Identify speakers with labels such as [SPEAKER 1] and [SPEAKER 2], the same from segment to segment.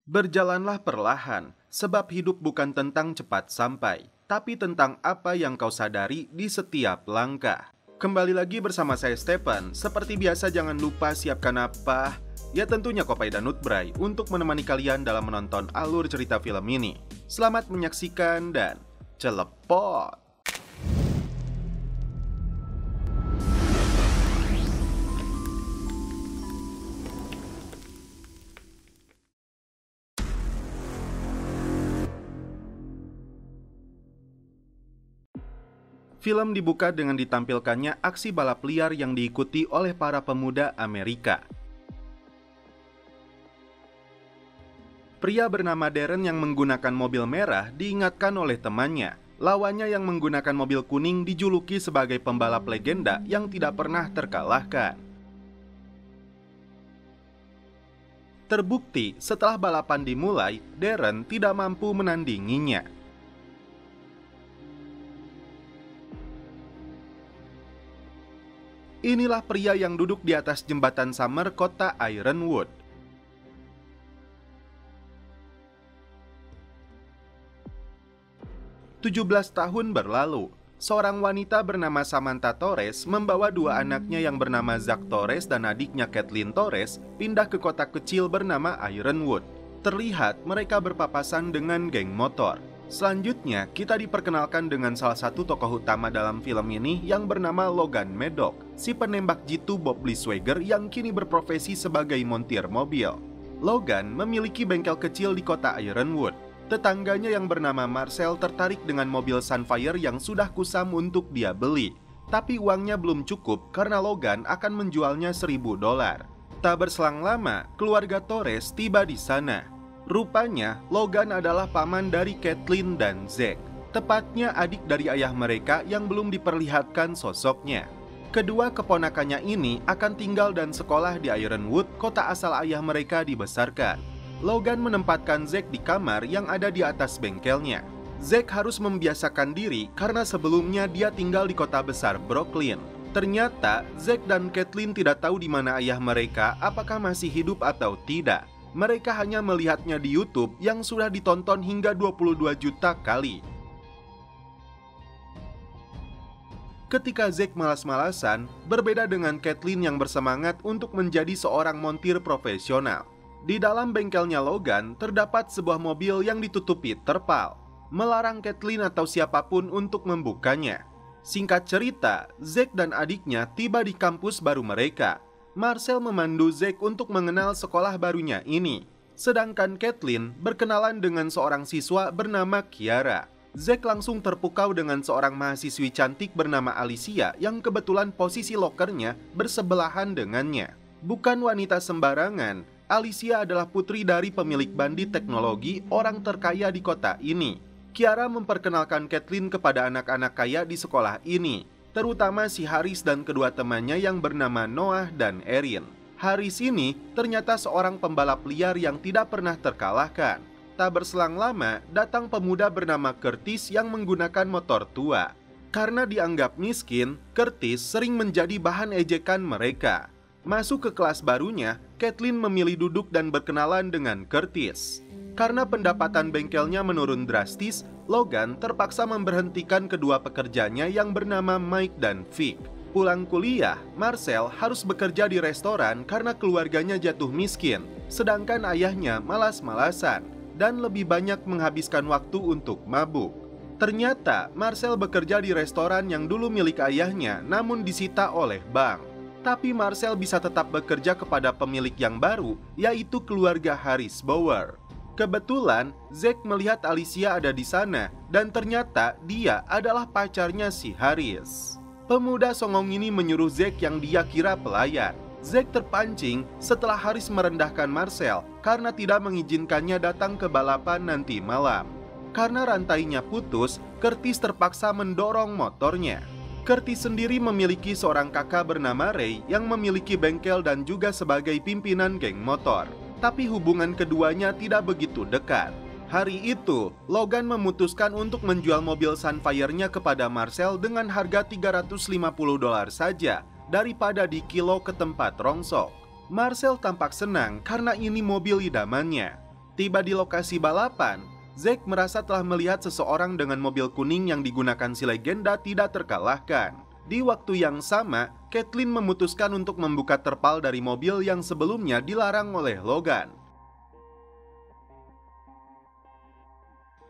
[SPEAKER 1] Berjalanlah perlahan, sebab hidup bukan tentang cepat sampai, tapi tentang apa yang kau sadari di setiap langkah. Kembali lagi bersama saya Stephen. Seperti biasa jangan lupa siapkan apa? Ya tentunya Kopai dan Nutbray untuk menemani kalian dalam menonton alur cerita film ini. Selamat menyaksikan dan celepot! Film dibuka dengan ditampilkannya aksi balap liar yang diikuti oleh para pemuda Amerika. Pria bernama Darren yang menggunakan mobil merah diingatkan oleh temannya. Lawannya yang menggunakan mobil kuning dijuluki sebagai pembalap legenda yang tidak pernah terkalahkan. Terbukti, setelah balapan dimulai, Darren tidak mampu menandinginya. Inilah pria yang duduk di atas jembatan Summer kota Ironwood. "17 tahun berlalu, seorang wanita bernama Samantha Torres membawa dua anaknya yang bernama Zach Torres dan adiknya Kathleen Torres pindah ke kota kecil bernama Ironwood. Terlihat mereka berpapasan dengan geng motor. Selanjutnya, kita diperkenalkan dengan salah satu tokoh utama dalam film ini yang bernama Logan Maddox, si penembak jitu Bob Liswager yang kini berprofesi sebagai montir mobil. Logan memiliki bengkel kecil di kota Ironwood. Tetangganya yang bernama Marcel tertarik dengan mobil Sunfire yang sudah kusam untuk dia beli. Tapi uangnya belum cukup karena Logan akan menjualnya $1.000. Tak berselang lama, keluarga Torres tiba di sana. Rupanya, Logan adalah paman dari Kathleen dan Zach, tepatnya adik dari ayah mereka yang belum diperlihatkan sosoknya. Kedua keponakannya ini akan tinggal dan sekolah di Ironwood, kota asal ayah mereka dibesarkan. Logan menempatkan Zach di kamar yang ada di atas bengkelnya. Zach harus membiasakan diri karena sebelumnya dia tinggal di kota besar Brooklyn. Ternyata, Zach dan Kathleen tidak tahu di mana ayah mereka, apakah masih hidup atau tidak. Mereka hanya melihatnya di YouTube yang sudah ditonton hingga 22 juta kali. Ketika Zach malas-malasan, berbeda dengan Kathleen yang bersemangat untuk menjadi seorang montir profesional. Di dalam bengkelnya Logan, terdapat sebuah mobil yang ditutupi terpal, melarang Kathleen atau siapapun untuk membukanya. Singkat cerita, Zach dan adiknya tiba di kampus baru mereka. Marcel memandu Zach untuk mengenal sekolah barunya ini. Sedangkan Kathleen berkenalan dengan seorang siswa bernama Kiara. Zach langsung terpukau dengan seorang mahasiswi cantik bernama Alicia yang kebetulan posisi lokernya bersebelahan dengannya. Bukan wanita sembarangan, Alicia adalah putri dari pemilik bandit teknologi orang terkaya di kota ini. Kiara memperkenalkan Kathleen kepada anak-anak kaya di sekolah ini, terutama si Haris dan kedua temannya yang bernama Noah dan Erin. Haris ini ternyata seorang pembalap liar yang tidak pernah terkalahkan. Tak berselang lama, datang pemuda bernama Curtis yang menggunakan motor tua. Karena dianggap miskin, Curtis sering menjadi bahan ejekan mereka. Masuk ke kelas barunya, Kathleen memilih duduk dan berkenalan dengan Curtis. Karena pendapatan bengkelnya menurun drastis, Logan terpaksa memberhentikan kedua pekerjanya yang bernama Mike dan Vic. Pulang kuliah, Marcel harus bekerja di restoran karena keluarganya jatuh miskin, sedangkan ayahnya malas-malasan dan lebih banyak menghabiskan waktu untuk mabuk. Ternyata, Marcel bekerja di restoran yang dulu milik ayahnya namun disita oleh bank. Tapi Marcel bisa tetap bekerja kepada pemilik yang baru, yaitu keluarga Harris Bauer. Kebetulan, Zach melihat Alicia ada di sana, dan ternyata dia adalah pacarnya si Haris. Pemuda songong ini menyuruh Zach yang dia kira pelayan. Zach terpancing setelah Haris merendahkan Marcel karena tidak mengizinkannya datang ke balapan nanti malam. Karena rantainya putus, Curtis terpaksa mendorong motornya. Curtis sendiri memiliki seorang kakak bernama Ray yang memiliki bengkel dan juga sebagai pimpinan geng motor. Tapi hubungan keduanya tidak begitu dekat. Hari itu, Logan memutuskan untuk menjual mobil Sunfire-nya kepada Marcel dengan harga $350 saja daripada dikilo ke tempat rongsok. Marcel tampak senang karena ini mobil idamannya. Tiba di lokasi balapan, Zack merasa telah melihat seseorang dengan mobil kuning yang digunakan si legenda tidak terkalahkan. Di waktu yang sama, Caitlin memutuskan untuk membuka terpal dari mobil yang sebelumnya dilarang oleh Logan.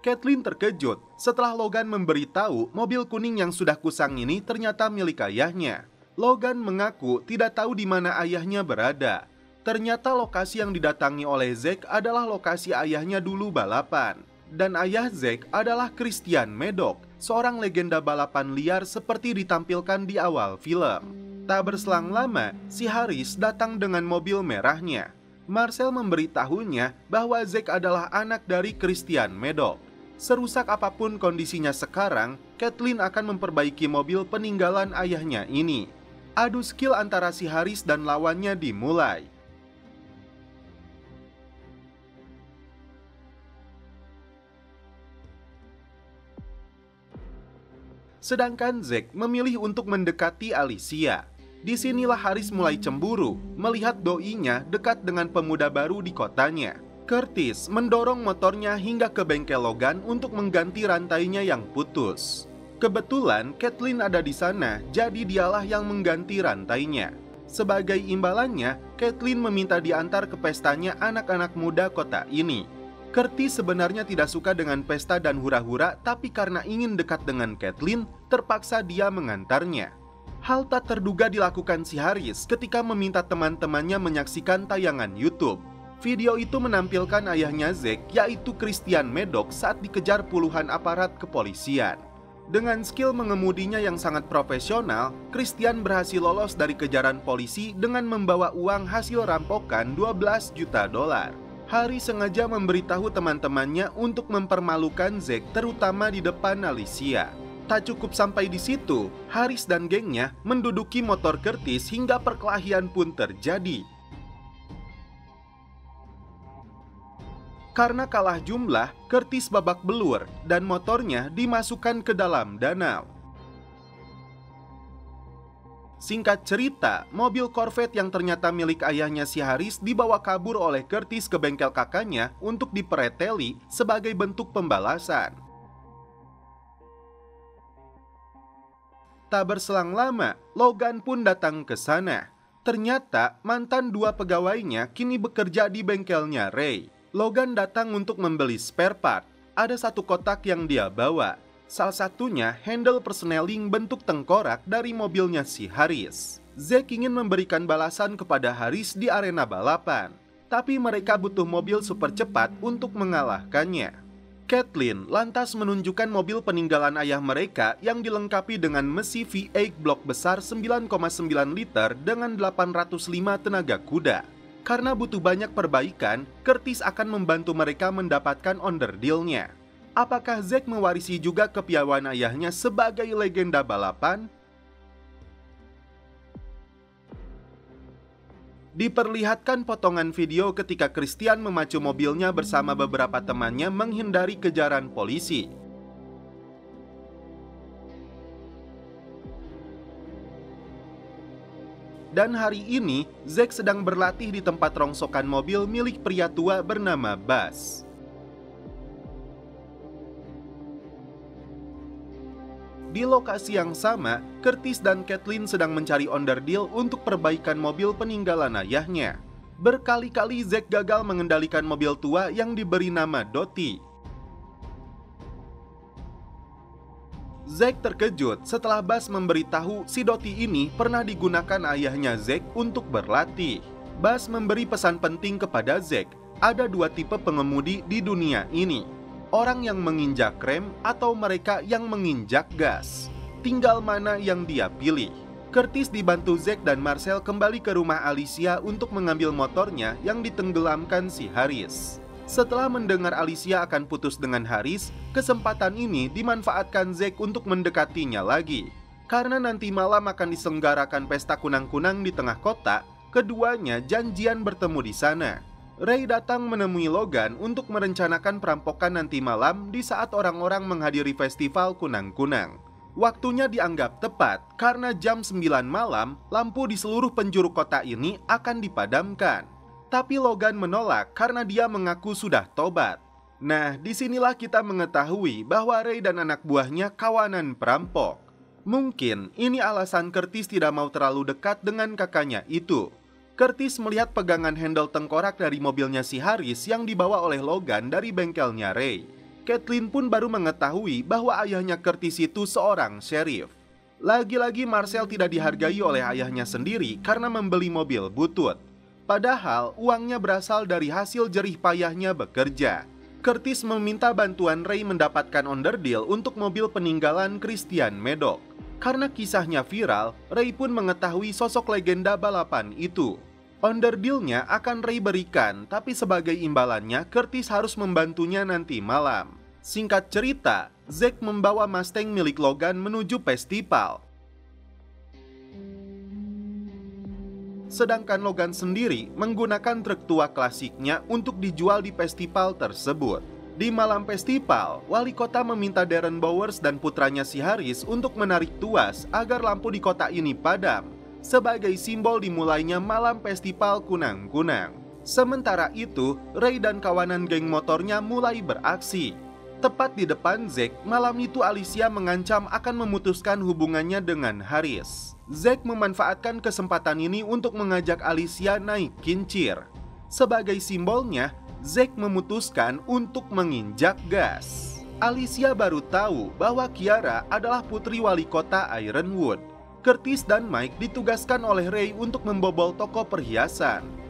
[SPEAKER 1] Caitlin terkejut setelah Logan memberitahu mobil kuning yang sudah kusang ini ternyata milik ayahnya. Logan mengaku tidak tahu di mana ayahnya berada. Ternyata lokasi yang didatangi oleh Zack adalah lokasi ayahnya dulu balapan. Dan ayah Zack adalah Christian Medok, seorang legenda balapan liar seperti ditampilkan di awal film. Tak berselang lama, si Haris datang dengan mobil merahnya. Marcel memberitahunya bahwa Zack adalah anak dari Christian Medok. Serusak apapun kondisinya sekarang, Caitlin akan memperbaiki mobil peninggalan ayahnya ini. Adu skill antara si Haris dan lawannya dimulai. Sedangkan Zack memilih untuk mendekati Alicia. Disinilah Haris mulai cemburu melihat doinya dekat dengan pemuda baru di kotanya. Curtis mendorong motornya hingga ke bengkel Logan untuk mengganti rantainya yang putus. Kebetulan Caitlin ada di sana, jadi dialah yang mengganti rantainya. Sebagai imbalannya, Caitlin meminta diantar ke pestanya anak-anak muda kota ini. Curtis sebenarnya tidak suka dengan pesta dan hura-hura, tapi karena ingin dekat dengan Caitlin, terpaksa dia mengantarnya. Hal tak terduga dilakukan si Haris ketika meminta teman-temannya menyaksikan tayangan YouTube. Video itu menampilkan ayahnya Zack, yaitu Christian Medok, saat dikejar puluhan aparat kepolisian. Dengan skill mengemudinya yang sangat profesional, Christian berhasil lolos dari kejaran polisi dengan membawa uang hasil rampokan 12 juta dolar. Haris sengaja memberitahu teman-temannya untuk mempermalukan Zack, terutama di depan Alicia. Tak cukup sampai di situ, Haris dan gengnya menduduki motor Curtis hingga perkelahian pun terjadi. Karena kalah jumlah, Curtis babak belur dan motornya dimasukkan ke dalam danau. Singkat cerita, mobil Corvette yang ternyata milik ayahnya si Haris dibawa kabur oleh Curtis ke bengkel kakaknya untuk dipereteli sebagai bentuk pembalasan. Tak berselang lama, Logan pun datang ke sana. Ternyata mantan dua pegawainya kini bekerja di bengkelnya Ray. Logan datang untuk membeli spare part. Ada satu kotak yang dia bawa. Salah satunya handle persneling bentuk tengkorak dari mobilnya si Haris. Zack ingin memberikan balasan kepada Haris di arena balapan, tapi mereka butuh mobil super cepat untuk mengalahkannya. Caitlin lantas menunjukkan mobil peninggalan ayah mereka yang dilengkapi dengan mesin V8 blok besar 9,9 liter dengan 805 tenaga kuda. Karena butuh banyak perbaikan, Curtis akan membantu mereka mendapatkan onderdilnya. Apakah Zack mewarisi juga kepiawaian ayahnya sebagai legenda balapan? Diperlihatkan potongan video ketika Christian memacu mobilnya bersama beberapa temannya menghindari kejaran polisi. Dan hari ini, Zack sedang berlatih di tempat rongsokan mobil milik pria tua bernama Buzz. Di lokasi yang sama, Curtis dan Caitlin sedang mencari onderdil untuk perbaikan mobil peninggalan ayahnya. Berkali-kali Zack gagal mengendalikan mobil tua yang diberi nama Dottie. Zack terkejut setelah Buzz memberitahu si Dottie ini pernah digunakan ayahnya Zack untuk berlatih. Buzz memberi pesan penting kepada Zack. Ada dua tipe pengemudi di dunia ini. Orang yang menginjak rem atau mereka yang menginjak gas. Tinggal mana yang dia pilih. Curtis dibantu Zack dan Marcel kembali ke rumah Alicia untuk mengambil motornya yang ditenggelamkan si Haris. Setelah mendengar Alicia akan putus dengan Haris, kesempatan ini dimanfaatkan Zack untuk mendekatinya lagi. Karena nanti malam akan diselenggarakan pesta kunang-kunang di tengah kota, keduanya janjian bertemu di sana. Ray datang menemui Logan untuk merencanakan perampokan nanti malam di saat orang-orang menghadiri festival kunang-kunang. Waktunya dianggap tepat karena jam 9 malam, lampu di seluruh penjuru kota ini akan dipadamkan. Tapi Logan menolak karena dia mengaku sudah tobat. Nah, disinilah kita mengetahui bahwa Ray dan anak buahnya kawanan perampok. Mungkin ini alasan Curtis tidak mau terlalu dekat dengan kakaknya itu. Curtis melihat pegangan handle tengkorak dari mobilnya si Harris yang dibawa oleh Logan dari bengkelnya Ray. Kathleen pun baru mengetahui bahwa ayahnya Curtis itu seorang sheriff. Lagi-lagi Marcel tidak dihargai oleh ayahnya sendiri karena membeli mobil butut. Padahal uangnya berasal dari hasil jerih payahnya bekerja. Curtis meminta bantuan Ray mendapatkan onderdeal untuk mobil peninggalan Christian Meadow. Karena kisahnya viral, Ray pun mengetahui sosok legenda balapan itu. Onderdealnya akan Ray berikan, tapi sebagai imbalannya Curtis harus membantunya nanti malam. Singkat cerita, Zack membawa Mustang milik Logan menuju festival. Sedangkan Logan sendiri menggunakan truk tua klasiknya untuk dijual di festival tersebut. Di malam festival, wali kota meminta Darren Bowers dan putranya si Harris untuk menarik tuas agar lampu di kota ini padam, sebagai simbol dimulainya malam festival kunang-kunang. Sementara itu, Ray dan kawanan geng motornya mulai beraksi. Tepat di depan Zack, malam itu Alicia mengancam akan memutuskan hubungannya dengan Harris. Zack memanfaatkan kesempatan ini untuk mengajak Alicia naik kincir. Sebagai simbolnya, Zack memutuskan untuk menginjak gas. Alicia baru tahu bahwa Kiara adalah putri wali kota Ironwood. Curtis dan Mike ditugaskan oleh Ray untuk membobol toko perhiasan.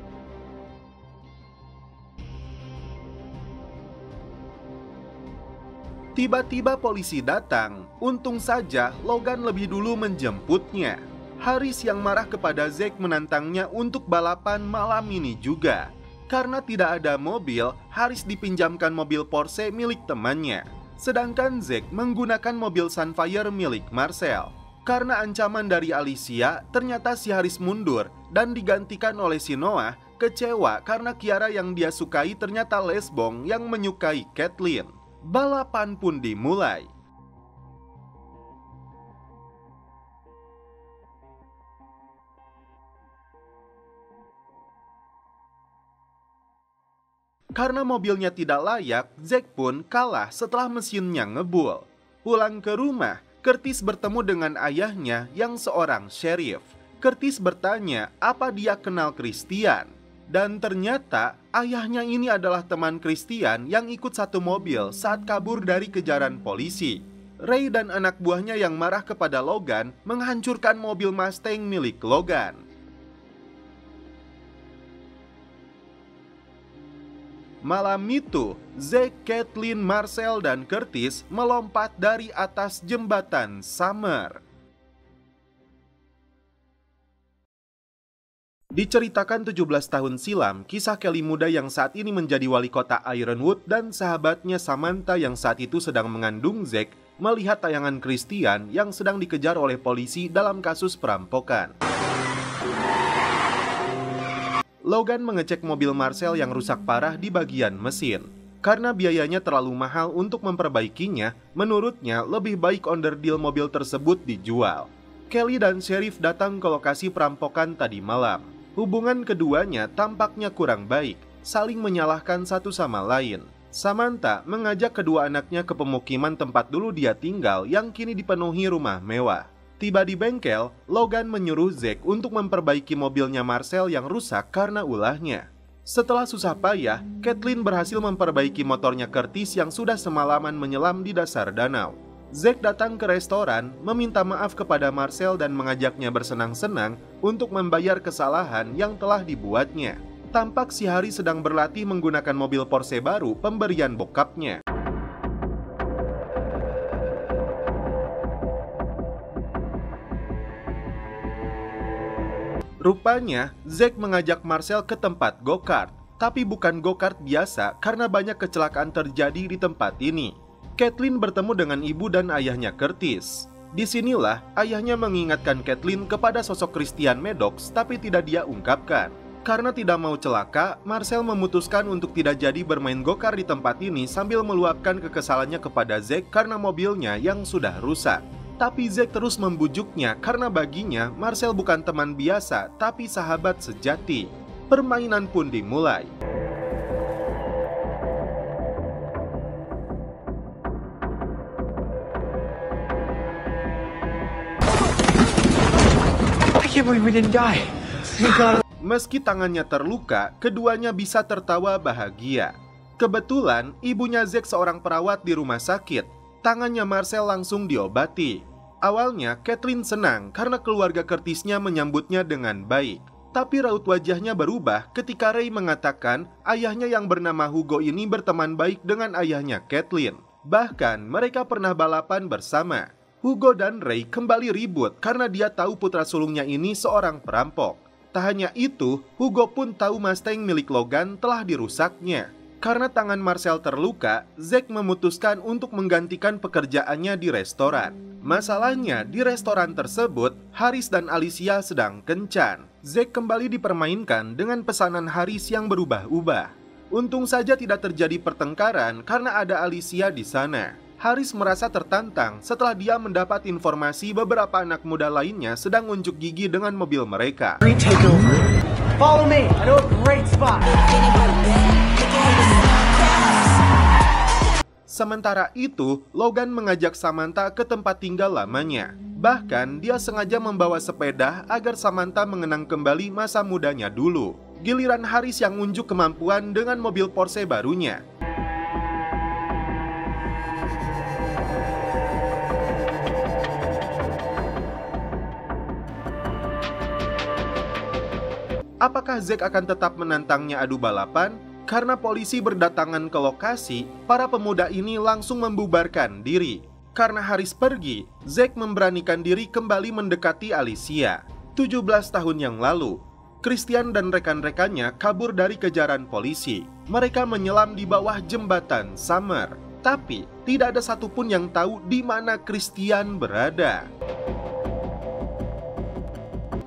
[SPEAKER 1] Tiba-tiba polisi datang. Untung saja Logan lebih dulu menjemputnya. Harris yang marah kepada Zack menantangnya untuk balapan malam ini juga. Karena tidak ada mobil, Harris dipinjamkan mobil Porsche milik temannya. Sedangkan Zack menggunakan mobil Sunfire milik Marcel. Karena ancaman dari Alicia, ternyata si Harris mundur dan digantikan oleh si Noah, kecewa karena Kiara yang dia sukai ternyata lesbong yang menyukai Kathleen. Balapan pun dimulai. Karena mobilnya tidak layak, Zack pun kalah setelah mesinnya ngebul. Pulang ke rumah, Curtis bertemu dengan ayahnya yang seorang sheriff. Curtis bertanya apa dia kenal Christian. Dan ternyata ayahnya ini adalah teman Christian yang ikut satu mobil saat kabur dari kejaran polisi. Ray dan anak buahnya yang marah kepada Logan menghancurkan mobil Mustang milik Logan. Malam itu, Zack, Kathleen, Marcel, dan Curtis melompat dari atas jembatan Summer. Diceritakan 17 tahun silam, kisah Kelly muda yang saat ini menjadi wali kota Ironwood dan sahabatnya Samantha yang saat itu sedang mengandung Zack melihat tayangan Christian yang sedang dikejar oleh polisi dalam kasus perampokan. Logan mengecek mobil Marcel yang rusak parah di bagian mesin. Karena biayanya terlalu mahal untuk memperbaikinya, menurutnya lebih baik onderdeal mobil tersebut dijual. Kelly dan Sheriff datang ke lokasi perampokan tadi malam. Hubungan keduanya tampaknya kurang baik, saling menyalahkan satu sama lain. Samantha mengajak kedua anaknya ke pemukiman tempat dulu dia tinggal yang kini dipenuhi rumah mewah. Tiba di bengkel, Logan menyuruh Zack untuk memperbaiki mobilnya Marcel yang rusak karena ulahnya. Setelah susah payah, Kathleen berhasil memperbaiki motornya Curtis yang sudah semalaman menyelam di dasar danau. Zack datang ke restoran, meminta maaf kepada Marcel dan mengajaknya bersenang-senang untuk membayar kesalahan yang telah dibuatnya. Tampak si Harry sedang berlatih menggunakan mobil Porsche baru pemberian bokapnya. Rupanya, Zack mengajak Marcel ke tempat go-kart. Tapi bukan go-kart biasa karena banyak kecelakaan terjadi di tempat ini. Kathleen bertemu dengan ibu dan ayahnya Curtis. Disinilah ayahnya mengingatkan Kathleen kepada sosok Christian Maddox tapi tidak dia ungkapkan. Karena tidak mau celaka, Marcel memutuskan untuk tidak jadi bermain go-kart di tempat ini sambil meluapkan kekesalannya kepada Zack karena mobilnya yang sudah rusak. Tapi Zack terus membujuknya karena baginya Marcel bukan teman biasa tapi sahabat sejati. permainan pun dimulai.
[SPEAKER 2] I can't believe we didn't die.
[SPEAKER 1] Meski tangannya terluka, keduanya bisa tertawa bahagia. Kebetulan, ibunya Zack seorang perawat di rumah sakit. Tangannya Marcel langsung diobati. Awalnya, Kathleen senang karena keluarga Curtisnya menyambutnya dengan baik. Tapi raut wajahnya berubah ketika Ray mengatakan ayahnya yang bernama Hugo ini berteman baik dengan ayahnya Kathleen. Bahkan, mereka pernah balapan bersama. Hugo dan Ray kembali ribut karena dia tahu putra sulungnya ini seorang perampok. Tak hanya itu, Hugo pun tahu Mustang milik Logan telah dirusaknya. Karena tangan Marcel terluka, Zack memutuskan untuk menggantikan pekerjaannya di restoran. Masalahnya, di restoran tersebut, Haris dan Alicia sedang kencan. Zack kembali dipermainkan dengan pesanan Haris yang berubah-ubah. Untung saja tidak terjadi pertengkaran karena ada Alicia di sana. Haris merasa tertantang setelah dia mendapat informasi beberapa anak muda lainnya sedang unjuk gigi dengan mobil mereka.
[SPEAKER 2] Follow me. I know a great spot.
[SPEAKER 1] Sementara itu, Logan mengajak Samantha ke tempat tinggal lamanya. Bahkan, dia sengaja membawa sepeda agar Samantha mengenang kembali masa mudanya dulu. Giliran Haris yang unjuk kemampuan dengan mobil Porsche barunya. Apakah Zack akan tetap menantangnya adu balapan? Karena polisi berdatangan ke lokasi, para pemuda ini langsung membubarkan diri. Karena Haris pergi, Zack memberanikan diri kembali mendekati Alicia. 17 tahun yang lalu, Christian dan rekan-rekannya kabur dari kejaran polisi. Mereka menyelam di bawah jembatan Summer. Tapi, tidak ada satupun yang tahu di mana Christian berada.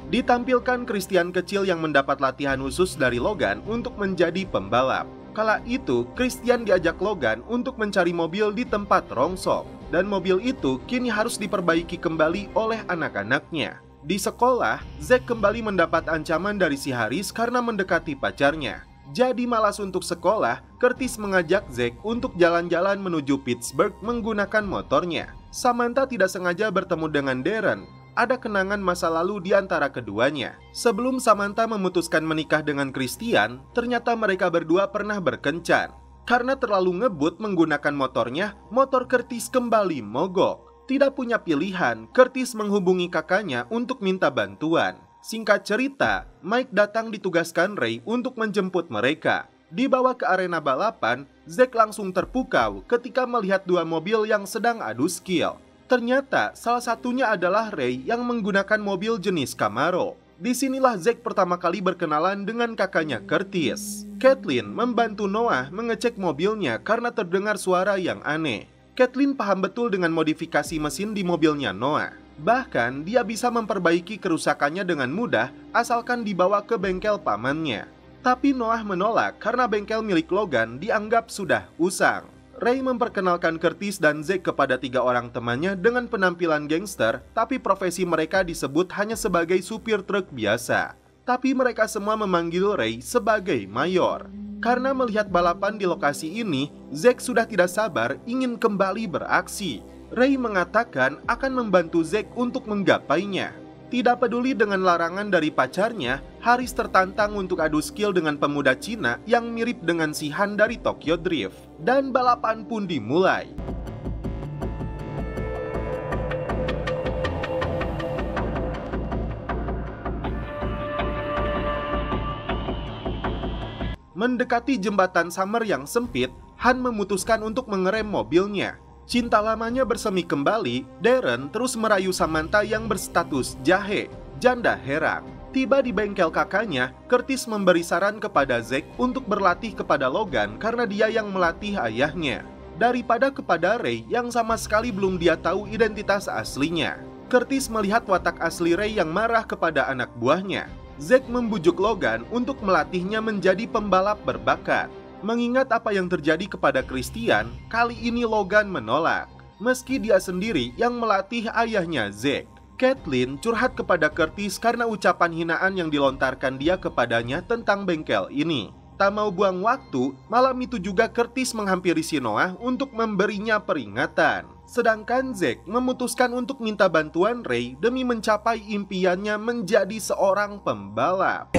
[SPEAKER 1] Ditampilkan Christian kecil yang mendapat latihan khusus dari Logan untuk menjadi pembalap. Kala itu, Christian diajak Logan untuk mencari mobil di tempat rongsok. Dan mobil itu kini harus diperbaiki kembali oleh anak-anaknya. Di sekolah, Zack kembali mendapat ancaman dari si Haris karena mendekati pacarnya. Jadi malas untuk sekolah, Curtis mengajak Zack untuk jalan-jalan menuju Pittsburgh menggunakan motornya. Samantha tidak sengaja bertemu dengan Darren. Ada kenangan masa lalu di antara keduanya. Sebelum Samantha memutuskan menikah dengan Christian, ternyata mereka berdua pernah berkencan. Karena terlalu ngebut menggunakan motornya, motor Curtis kembali mogok. Tidak punya pilihan, Curtis menghubungi kakaknya untuk minta bantuan. Singkat cerita, Mike datang ditugaskan Ray untuk menjemput mereka. Dibawa ke arena balapan, Zack langsung terpukau ketika melihat dua mobil yang sedang adu skill. Ternyata salah satunya adalah Ray yang menggunakan mobil jenis Camaro. Disinilah Zack pertama kali berkenalan dengan kakaknya Curtis. Kathleen membantu Noah mengecek mobilnya karena terdengar suara yang aneh. Kathleen paham betul dengan modifikasi mesin di mobilnya Noah. Bahkan dia bisa memperbaiki kerusakannya dengan mudah asalkan dibawa ke bengkel pamannya. Tapi Noah menolak karena bengkel milik Logan dianggap sudah usang. Ray memperkenalkan Curtis dan Zack kepada 3 orang temannya dengan penampilan gangster, tapi profesi mereka disebut hanya sebagai supir truk biasa. Tapi mereka semua memanggil Ray sebagai Mayor. Karena melihat balapan di lokasi ini, Zack sudah tidak sabar ingin kembali beraksi. Ray mengatakan akan membantu Zack untuk menggapainya. Tidak peduli dengan larangan dari pacarnya, Haris tertantang untuk adu skill dengan pemuda Cina yang mirip dengan si Han dari Tokyo Drift. Dan balapan pun dimulai. Mendekati jembatan Summer yang sempit, Han memutuskan untuk mengerem mobilnya. Cinta lamanya bersemi kembali, Darren terus merayu Samantha yang berstatus jahe, janda herang. Tiba di bengkel kakaknya, Curtis memberi saran kepada Zack untuk berlatih kepada Logan karena dia yang melatih ayahnya. Daripada kepada Ray yang sama sekali belum dia tahu identitas aslinya. Curtis melihat watak asli Ray yang marah kepada anak buahnya. Zack membujuk Logan untuk melatihnya menjadi pembalap berbakat. Mengingat apa yang terjadi kepada Christian, kali ini Logan menolak. Meski dia sendiri yang melatih ayahnya Zack. Kathleen curhat kepada Curtis karena ucapan hinaan yang dilontarkan dia kepadanya tentang bengkel ini. Tak mau buang waktu, malam itu juga Curtis menghampiri si Noah untuk memberinya peringatan. Sedangkan Zack memutuskan untuk minta bantuan Ray demi mencapai impiannya menjadi seorang pembalap.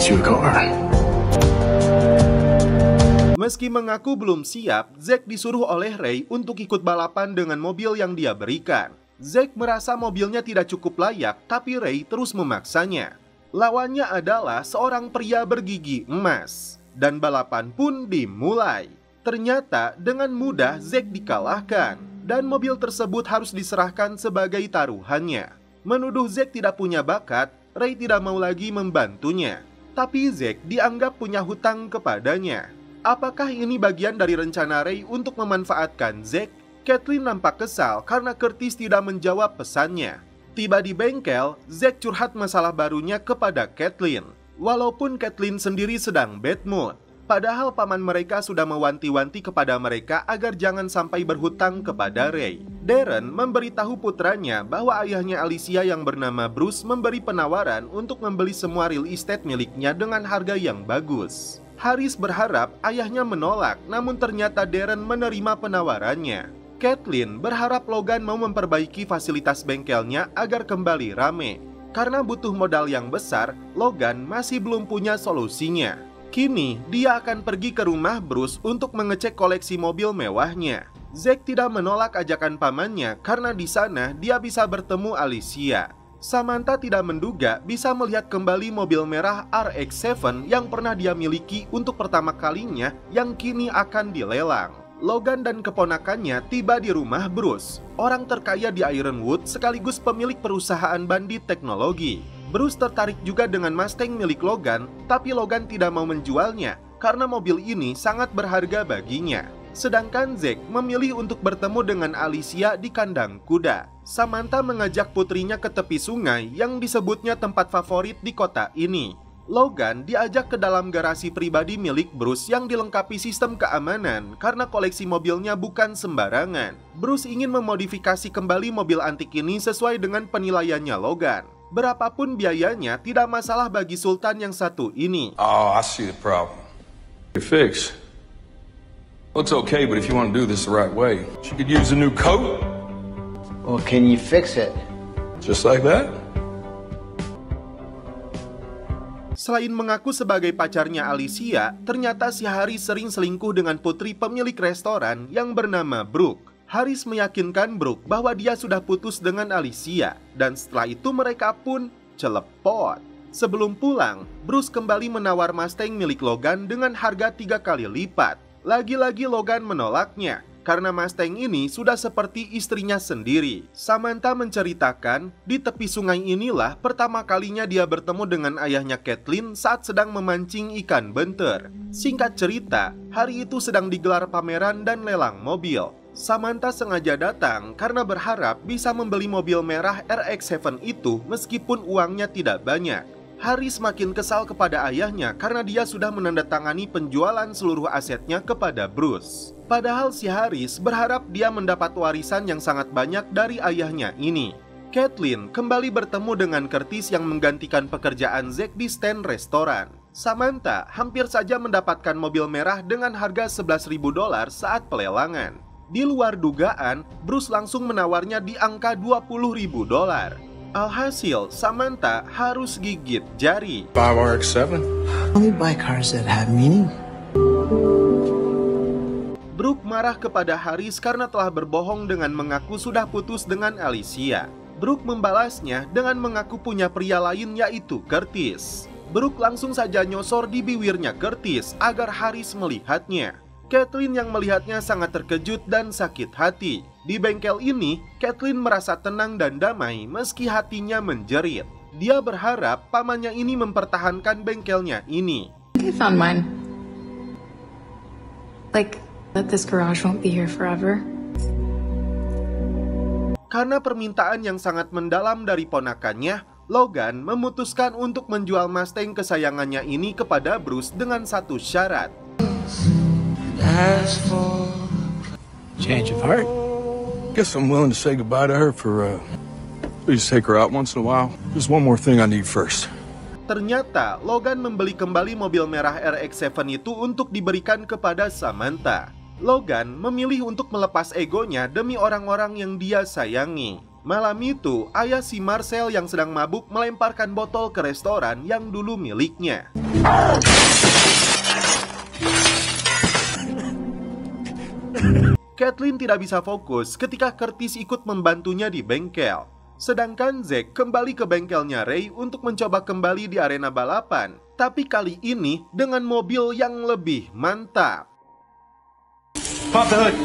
[SPEAKER 1] Meski mengaku belum siap, Zack disuruh oleh Ray untuk ikut balapan dengan mobil yang dia berikan. Zack merasa mobilnya tidak cukup layak, tapi Ray terus memaksanya. Lawannya adalah seorang pria bergigi emas, dan balapan pun dimulai. Ternyata dengan mudah Zack dikalahkan, dan mobil tersebut harus diserahkan sebagai taruhannya. Menuduh Zack tidak punya bakat, Ray tidak mau lagi membantunya. Tapi Zack dianggap punya hutang kepadanya. Apakah ini bagian dari rencana Ray untuk memanfaatkan Zack? Kathleen nampak kesal karena Curtis tidak menjawab pesannya. Tiba di bengkel, Zack curhat masalah barunya kepada Kathleen. Walaupun Kathleen sendiri sedang bad mood, padahal paman mereka sudah mewanti-wanti kepada mereka agar jangan sampai berhutang kepada Ray. Darren memberitahu putranya bahwa ayahnya Alicia yang bernama Bruce memberi penawaran untuk membeli semua real estate miliknya dengan harga yang bagus. Haris berharap ayahnya menolak, namun ternyata Darren menerima penawarannya. Kathleen berharap Logan mau memperbaiki fasilitas bengkelnya agar kembali rame. Karena butuh modal yang besar, Logan masih belum punya solusinya. Kini, dia akan pergi ke rumah Bruce untuk mengecek koleksi mobil mewahnya. Zack tidak menolak ajakan pamannya karena di sana dia bisa bertemu Alicia. Samantha tidak menduga bisa melihat kembali mobil merah RX-7 yang pernah dia miliki untuk pertama kalinya yang kini akan dilelang. Logan dan keponakannya tiba di rumah Bruce, orang terkaya di Ironwood sekaligus pemilik perusahaan bandit teknologi. Bruce tertarik juga dengan Mustang milik Logan, tapi Logan tidak mau menjualnya karena mobil ini sangat berharga baginya. Sedangkan Zack memilih untuk bertemu dengan Alicia di kandang kuda. Samantha mengajak putrinya ke tepi sungai yang disebutnya tempat favorit di kota ini. Logan diajak ke dalam garasi pribadi milik Bruce yang dilengkapi sistem keamanan karena koleksi mobilnya bukan sembarangan. Bruce ingin memodifikasi kembali mobil antik ini sesuai dengan penilaiannya Logan. Berapapun biayanya tidak masalah bagi Sultan yang satu ini.
[SPEAKER 3] Oh, I see the problem. Your fix. Well, it's okay, but if you want to do this the right way, she could use a new coat.
[SPEAKER 2] Well, can you fix it?
[SPEAKER 3] Just like that?
[SPEAKER 1] Selain mengaku sebagai pacarnya Alicia, ternyata si Haris sering selingkuh dengan putri pemilik restoran yang bernama Brooke. Haris meyakinkan Brooke bahwa dia sudah putus dengan Alicia, dan setelah itu mereka pun celepot. Sebelum pulang, Bruce kembali menawar Mustang milik Logan dengan harga 3 kali lipat. Lagi-lagi Logan menolaknya, karena Mustang ini sudah seperti istrinya sendiri. Samantha menceritakan, di tepi sungai inilah pertama kalinya dia bertemu dengan ayahnya Kathleen saat sedang memancing ikan benter. Singkat cerita, hari itu sedang digelar pameran dan lelang mobil. Samantha sengaja datang karena berharap bisa membeli mobil merah RX-7 itu meskipun uangnya tidak banyak. Haris makin kesal kepada ayahnya karena dia sudah menandatangani penjualan seluruh asetnya kepada Bruce. Padahal si Haris berharap dia mendapat warisan yang sangat banyak dari ayahnya ini. Kathleen kembali bertemu dengan Curtis yang menggantikan pekerjaan Zack di stand restoran. Samantha hampir saja mendapatkan mobil merah dengan harga $11.000 saat pelelangan. Di luar dugaan, Bruce langsung menawarnya di angka $20.000. Alhasil, Samantha harus gigit jari.
[SPEAKER 3] 5 RX-7.
[SPEAKER 4] Only buy cars that have meaning.
[SPEAKER 1] Brooke marah kepada Haris karena telah berbohong dengan mengaku sudah putus dengan Alicia. Brooke membalasnya dengan mengaku punya pria lain yaitu Curtis. Brooke langsung saja nyosor di bibirnya Curtis agar Haris melihatnya. Kathleen yang melihatnya sangat terkejut dan sakit hati. Di bengkel ini, Kathleen merasa tenang dan damai meski hatinya menjerit. Dia berharap pamannya ini mempertahankan bengkelnya ini.
[SPEAKER 5] I found mine. Like, that this garage won't be here forever.
[SPEAKER 1] Karena permintaan yang sangat mendalam dari ponakannya, Logan memutuskan untuk menjual Mustang kesayangannya ini kepada Bruce dengan satu syarat.
[SPEAKER 4] Change of heart.
[SPEAKER 3] Guess I'm willing to say goodbye to her for Please take her out once in a while. There's one more thing I need first.
[SPEAKER 1] Ternyata Logan membeli kembali mobil merah RX-7 itu untuk diberikan kepada Samantha. Logan memilih untuk melepas egonya demi orang-orang yang dia sayangi. Malam itu, ayah si Marcel yang sedang mabuk melemparkan botol ke restoran yang dulu miliknya. Kathleen tidak bisa fokus ketika Curtis ikut membantunya di bengkel. Sedangkan Zack kembali ke bengkelnya Ray untuk mencoba kembali di arena balapan. Tapi kali ini dengan mobil yang lebih mantap.
[SPEAKER 2] Pop the hood.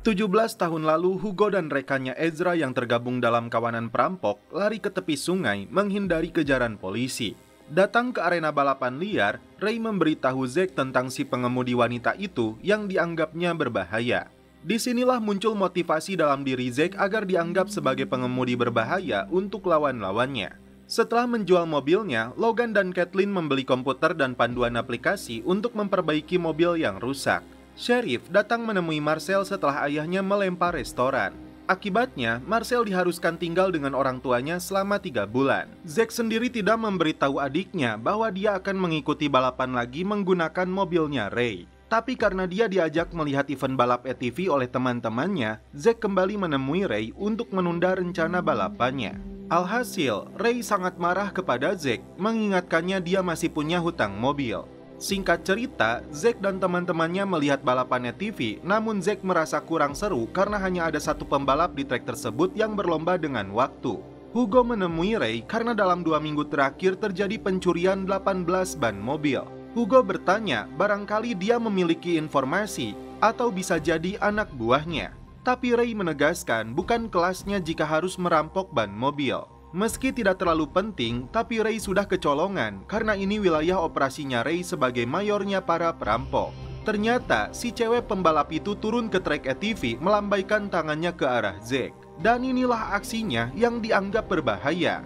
[SPEAKER 1] 17 tahun lalu, Hugo dan rekannya Ezra yang tergabung dalam kawanan perampok lari ke tepi sungai menghindari kejaran polisi. Datang ke arena balapan liar, Ray memberitahu Zack tentang si pengemudi wanita itu yang dianggapnya berbahaya. Disinilah muncul motivasi dalam diri Zack agar dianggap sebagai pengemudi berbahaya untuk lawan-lawannya. Setelah menjual mobilnya, Logan dan Kathleen membeli komputer dan panduan aplikasi untuk memperbaiki mobil yang rusak. Sheriff datang menemui Marcel setelah ayahnya melempar restoran. Akibatnya, Marcel diharuskan tinggal dengan orang tuanya selama 3 bulan. Zack sendiri tidak memberitahu adiknya bahwa dia akan mengikuti balapan lagi menggunakan mobilnya Ray. Tapi karena dia diajak melihat event balap ATV oleh teman-temannya, Zack kembali menemui Ray untuk menunda rencana balapannya. Alhasil, Ray sangat marah kepada Zack, mengingatkannya dia masih punya hutang mobil. Singkat cerita, Zack dan teman-temannya melihat balapan ATV, namun Zack merasa kurang seru karena hanya ada satu pembalap di trek tersebut yang berlomba dengan waktu. Hugo menemui Ray karena dalam 2 minggu terakhir terjadi pencurian 18 ban mobil. Hugo bertanya, barangkali dia memiliki informasi atau bisa jadi anak buahnya. Tapi Ray menegaskan bukan kelasnya jika harus merampok ban mobil. Meski tidak terlalu penting, tapi Ray sudah kecolongan karena ini wilayah operasinya Ray sebagai mayornya para perampok. Ternyata si cewek pembalap itu turun ke trek ATV melambaikan tangannya ke arah Zack. Dan inilah aksinya yang dianggap berbahaya.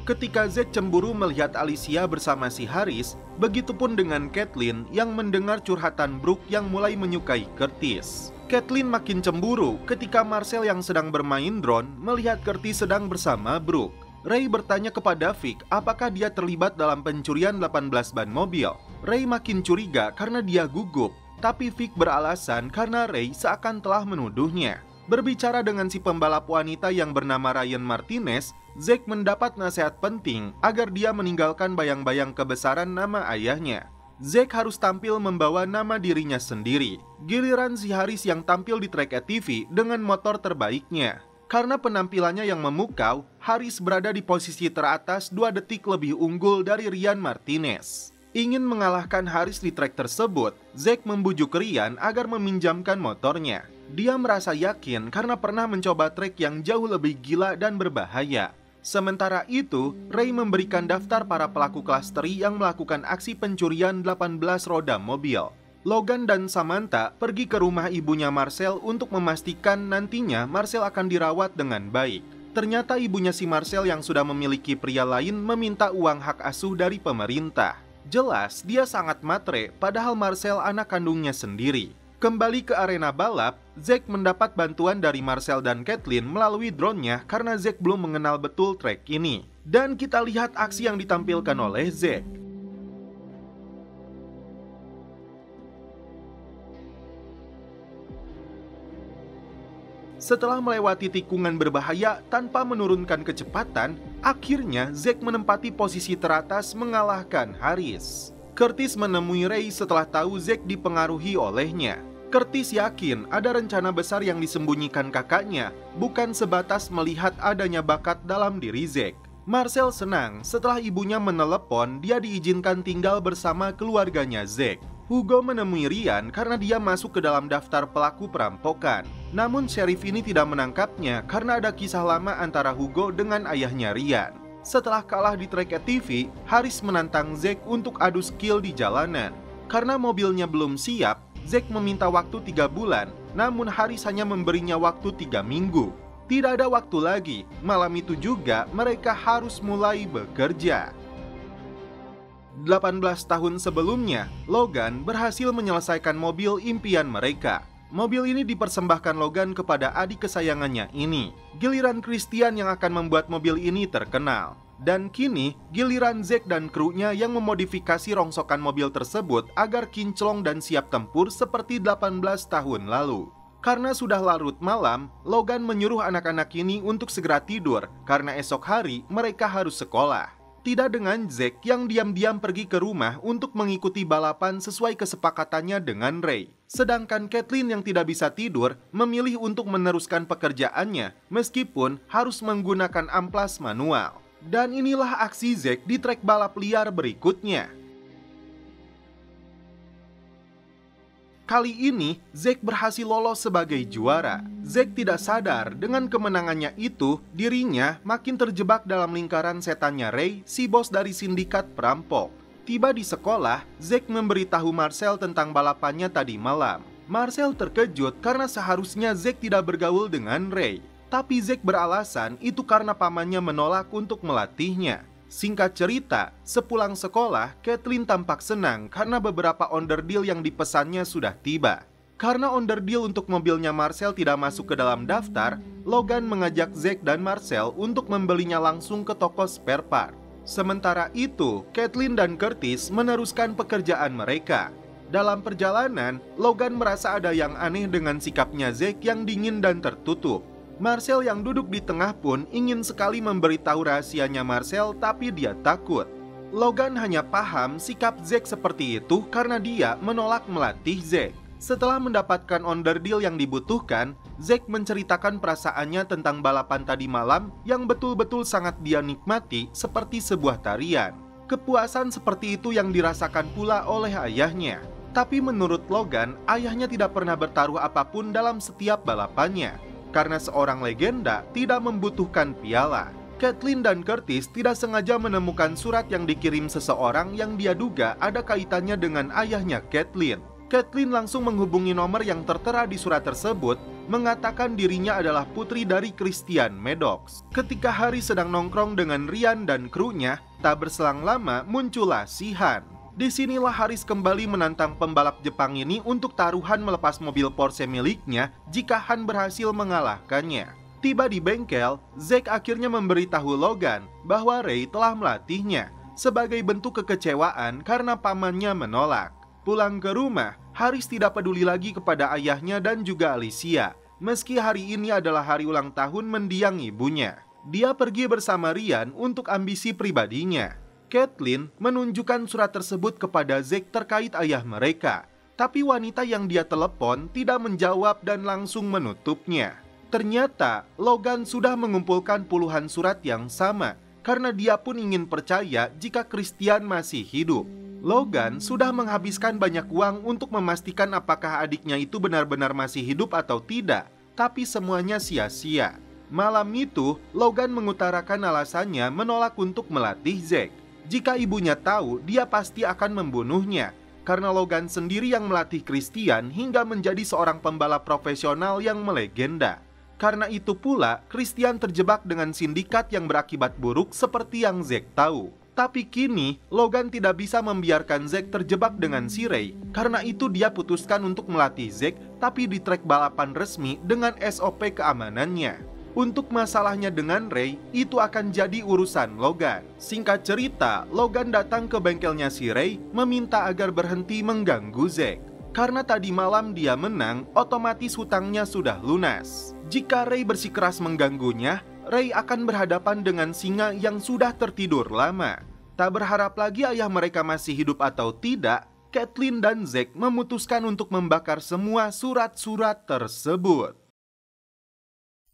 [SPEAKER 1] Ketika Zack cemburu melihat Alicia bersama si Haris, begitupun dengan Kathleen yang mendengar curhatan Brooke yang mulai menyukai Curtis. Kathleen makin cemburu ketika Marcel yang sedang bermain drone melihat Curtis sedang bersama Brooke. Ray bertanya kepada Vic apakah dia terlibat dalam pencurian 18 ban mobil. Ray makin curiga karena dia gugup, tapi Vic beralasan karena Ray seakan telah menuduhnya. Berbicara dengan si pembalap wanita yang bernama Ryan Martinez, Zack mendapat nasihat penting agar dia meninggalkan bayang-bayang kebesaran nama ayahnya. Zack harus tampil membawa nama dirinya sendiri. Giliran si Haris yang tampil di trek ATV dengan motor terbaiknya. Karena penampilannya yang memukau, Haris berada di posisi teratas 2 detik lebih unggul dari Ryan Martinez. Ingin mengalahkan Haris di trek tersebut, Zack membujuk Ryan agar meminjamkan motornya. Dia merasa yakin karena pernah mencoba trek yang jauh lebih gila dan berbahaya. Sementara itu, Ray memberikan daftar para pelaku klasteri yang melakukan aksi pencurian 18 roda mobil. Logan dan Samantha pergi ke rumah ibunya Marcel untuk memastikan nantinya Marcel akan dirawat dengan baik. Ternyata ibunya si Marcel yang sudah memiliki pria lain meminta uang hak asuh dari pemerintah. Jelas dia sangat matre, padahal Marcel anak kandungnya sendiri. Kembali ke arena balap, Zack mendapat bantuan dari Marcel dan Kathleen melalui drone-nya karena Zack belum mengenal betul trek ini. Dan kita lihat aksi yang ditampilkan oleh Zack. Setelah melewati tikungan berbahaya tanpa menurunkan kecepatan, akhirnya Zack menempati posisi teratas mengalahkan Haris. Curtis menemui Ray setelah tahu Zack dipengaruhi olehnya. Curtis yakin ada rencana besar yang disembunyikan kakaknya, bukan sebatas melihat adanya bakat dalam diri Zack. Marcel senang setelah ibunya menelepon dia diizinkan tinggal bersama keluarganya Zack. Hugo menemui Ryan karena dia masuk ke dalam daftar pelaku perampokan. Namun sheriff ini tidak menangkapnya karena ada kisah lama antara Hugo dengan ayahnya Ryan. Setelah kalah di trek ATV, Haris menantang Zack untuk adu skill di jalanan. Karena mobilnya belum siap, Zack meminta waktu 3 bulan, namun Haris hanya memberinya waktu 3 minggu. Tidak ada waktu lagi, malam itu juga mereka harus mulai bekerja. 18 tahun sebelumnya, Logan berhasil menyelesaikan mobil impian mereka. Mobil ini dipersembahkan Logan kepada adik kesayangannya ini. Giliran Christian yang akan membuat mobil ini terkenal. Dan kini, giliran Zack dan krunya yang memodifikasi rongsokan mobil tersebut agar kinclong dan siap tempur seperti 18 tahun lalu. Karena sudah larut malam, Logan menyuruh anak-anak ini untuk segera tidur karena esok hari mereka harus sekolah. Tidak dengan Zack yang diam-diam pergi ke rumah untuk mengikuti balapan sesuai kesepakatannya dengan Ray. Sedangkan Kathleen yang tidak bisa tidur memilih untuk meneruskan pekerjaannya meskipun harus menggunakan amplas manual. Dan inilah aksi Zack di trek balap liar berikutnya. Kali ini, Zack berhasil lolos sebagai juara. Zack tidak sadar dengan kemenangannya itu, dirinya makin terjebak dalam lingkaran setannya Ray, si bos dari sindikat perampok. Tiba di sekolah, Zack memberitahu Marcel tentang balapannya tadi malam. Marcel terkejut karena seharusnya Zack tidak bergaul dengan Ray. Tapi Zack beralasan itu karena pamannya menolak untuk melatihnya. Singkat cerita, sepulang sekolah, Kathleen tampak senang karena beberapa onderdil yang dipesannya sudah tiba. Karena onderdil untuk mobilnya Marcel tidak masuk ke dalam daftar, Logan mengajak Zack dan Marcel untuk membelinya langsung ke toko spare part. Sementara itu, Kathleen dan Curtis meneruskan pekerjaan mereka. Dalam perjalanan, Logan merasa ada yang aneh dengan sikapnya Zack yang dingin dan tertutup. Marcel yang duduk di tengah pun ingin sekali memberitahu rahasianya Marcel, tapi dia takut. Logan hanya paham sikap Zack seperti itu karena dia menolak melatih Zack. Setelah mendapatkan onderdil yang dibutuhkan, Zack menceritakan perasaannya tentang balapan tadi malam yang betul-betul sangat dia nikmati seperti sebuah tarian. Kepuasan seperti itu yang dirasakan pula oleh ayahnya. Tapi menurut Logan, ayahnya tidak pernah bertaruh apapun dalam setiap balapannya. Karena seorang legenda tidak membutuhkan piala. Kathleen dan Curtis tidak sengaja menemukan surat yang dikirim seseorang yang dia duga ada kaitannya dengan ayahnya Kathleen. Kathleen langsung menghubungi nomor yang tertera di surat tersebut, mengatakan dirinya adalah putri dari Christian Maddox. Ketika Hari sedang nongkrong dengan Ryan dan krunya, tak berselang lama muncullah si Han. Disinilah Haris kembali menantang pembalap Jepang ini untuk taruhan melepas mobil Porsche miliknya jika Han berhasil mengalahkannya. Tiba di bengkel, Zack akhirnya memberitahu Logan bahwa Ray telah melatihnya sebagai bentuk kekecewaan karena pamannya menolak. Pulang ke rumah, Haris tidak peduli lagi kepada ayahnya dan juga Alicia, meski hari ini adalah hari ulang tahun mendiang ibunya. Dia pergi bersama Ryan untuk ambisi pribadinya. Kathleen menunjukkan surat tersebut kepada Zack terkait ayah mereka. Tapi wanita yang dia telepon tidak menjawab dan langsung menutupnya. Ternyata Logan sudah mengumpulkan puluhan surat yang sama karena dia pun ingin percaya jika Christian masih hidup. Logan sudah menghabiskan banyak uang untuk memastikan apakah adiknya itu benar-benar masih hidup atau tidak. Tapi semuanya sia-sia. Malam itu, Logan mengutarakan alasannya menolak untuk melatih Zack. Jika ibunya tahu, dia pasti akan membunuhnya. Karena Logan sendiri yang melatih Christian hingga menjadi seorang pembalap profesional yang melegenda. Karena itu pula, Christian terjebak dengan sindikat yang berakibat buruk seperti yang Zack tahu. Tapi kini, Logan tidak bisa membiarkan Zack terjebak dengan si Ray. Karena itu dia putuskan untuk melatih Zack, tapi di trek balapan resmi dengan SOP keamanannya. Untuk masalahnya dengan Ray, itu akan jadi urusan Logan. Singkat cerita, Logan datang ke bengkelnya si Ray, meminta agar berhenti mengganggu Zack. Karena tadi malam dia menang, otomatis hutangnya sudah lunas. Jika Ray bersikeras mengganggunya, Ray akan berhadapan dengan singa yang sudah tertidur lama. Tak berharap lagi ayah mereka masih hidup atau tidak, Kathleen dan Zack memutuskan untuk membakar semua surat-surat tersebut.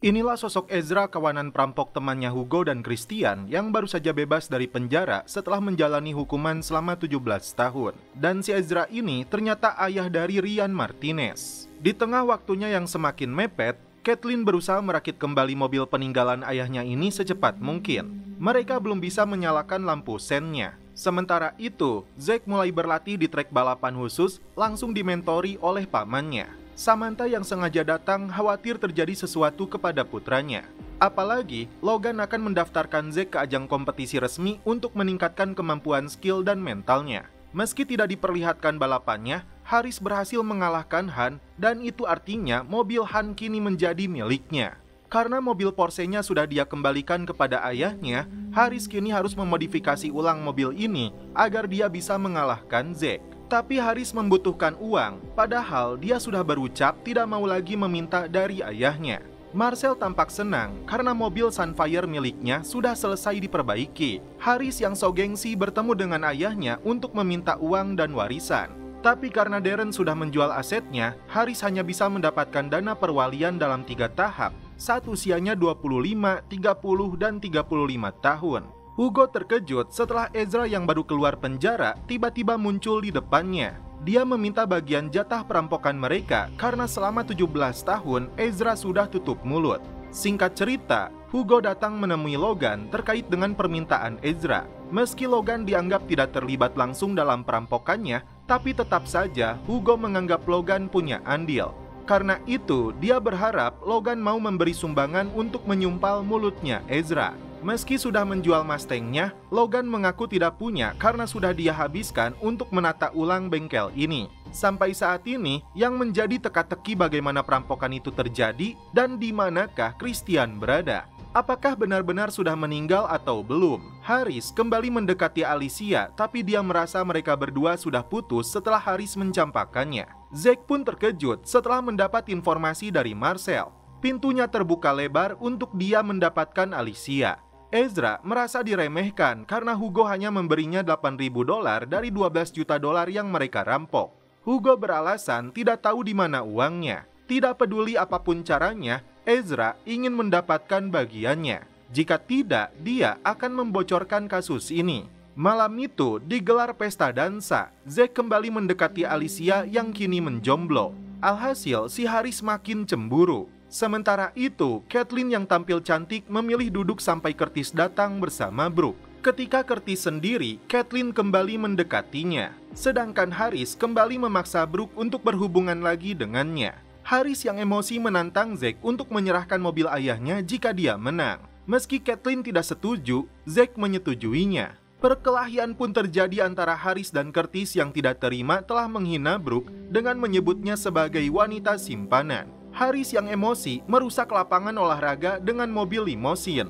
[SPEAKER 1] Inilah sosok Ezra, kawanan perampok temannya Hugo dan Christian yang baru saja bebas dari penjara setelah menjalani hukuman selama 17 tahun. Dan si Ezra ini ternyata ayah dari Ryan Martinez. Di tengah waktunya yang semakin mepet, Kathleen berusaha merakit kembali mobil peninggalan ayahnya ini secepat mungkin. Mereka belum bisa menyalakan lampu sennya. Sementara itu, Zack mulai berlatih di trek balapan khusus langsung dimentori oleh pamannya. Samantha yang sengaja datang khawatir terjadi sesuatu kepada putranya. Apalagi, Logan akan mendaftarkan Zack ke ajang kompetisi resmi untuk meningkatkan kemampuan skill dan mentalnya. Meski tidak diperlihatkan balapannya, Haris berhasil mengalahkan Han, dan itu artinya mobil Han kini menjadi miliknya. Karena mobil Porsche-nya sudah dia kembalikan kepada ayahnya, Haris kini harus memodifikasi ulang mobil ini agar dia bisa mengalahkan Zack. Tapi Haris membutuhkan uang, padahal dia sudah berucap tidak mau lagi meminta dari ayahnya. Marcel tampak senang karena mobil Sunfire miliknya sudah selesai diperbaiki. Haris yang so gengsi bertemu dengan ayahnya untuk meminta uang dan warisan. Tapi karena Darren sudah menjual asetnya, Haris hanya bisa mendapatkan dana perwalian dalam 3 tahap, saat usianya 25, 30, dan 35 tahun. Hugo terkejut setelah Ezra yang baru keluar penjara tiba-tiba muncul di depannya. Dia meminta bagian jatah perampokan mereka karena selama 17 tahun Ezra sudah tutup mulut. Singkat cerita, Hugo datang menemui Logan terkait dengan permintaan Ezra. Meski Logan dianggap tidak terlibat langsung dalam perampokannya, tapi tetap saja Hugo menganggap Logan punya andil. Karena itu, dia berharap Logan mau memberi sumbangan untuk menyumpal mulutnya Ezra. Meski sudah menjual Mustang-nya, Logan mengaku tidak punya karena sudah dia habiskan untuk menata ulang bengkel ini. Sampai saat ini, yang menjadi teka-teki bagaimana perampokan itu terjadi dan di manakah Christian berada. Apakah benar-benar sudah meninggal atau belum? Haris kembali mendekati Alicia, tapi dia merasa mereka berdua sudah putus setelah Haris mencampakkannya. Zack pun terkejut setelah mendapat informasi dari Marcel. Pintunya terbuka lebar untuk dia mendapatkan Alicia. Ezra merasa diremehkan karena Hugo hanya memberinya $8.000 dari $12 juta yang mereka rampok. Hugo beralasan tidak tahu di mana uangnya. Tidak peduli apapun caranya, Ezra ingin mendapatkan bagiannya. Jika tidak, dia akan membocorkan kasus ini. Malam itu digelar pesta dansa. Zack kembali mendekati Alicia yang kini menjomblo. Alhasil si Haris makin cemburu. Sementara itu, Caitlin yang tampil cantik memilih duduk sampai Curtis datang bersama Brooke. Ketika Curtis sendiri, Caitlin kembali mendekatinya. Sedangkan Haris kembali memaksa Brooke untuk berhubungan lagi dengannya. Haris yang emosi menantang Zack untuk menyerahkan mobil ayahnya jika dia menang. Meski Caitlin tidak setuju, Zack menyetujuinya. Perkelahian pun terjadi antara Haris dan Curtis yang tidak terima telah menghina Brooke dengan menyebutnya sebagai wanita simpanan. Haris yang emosi merusak lapangan olahraga dengan mobil limosin.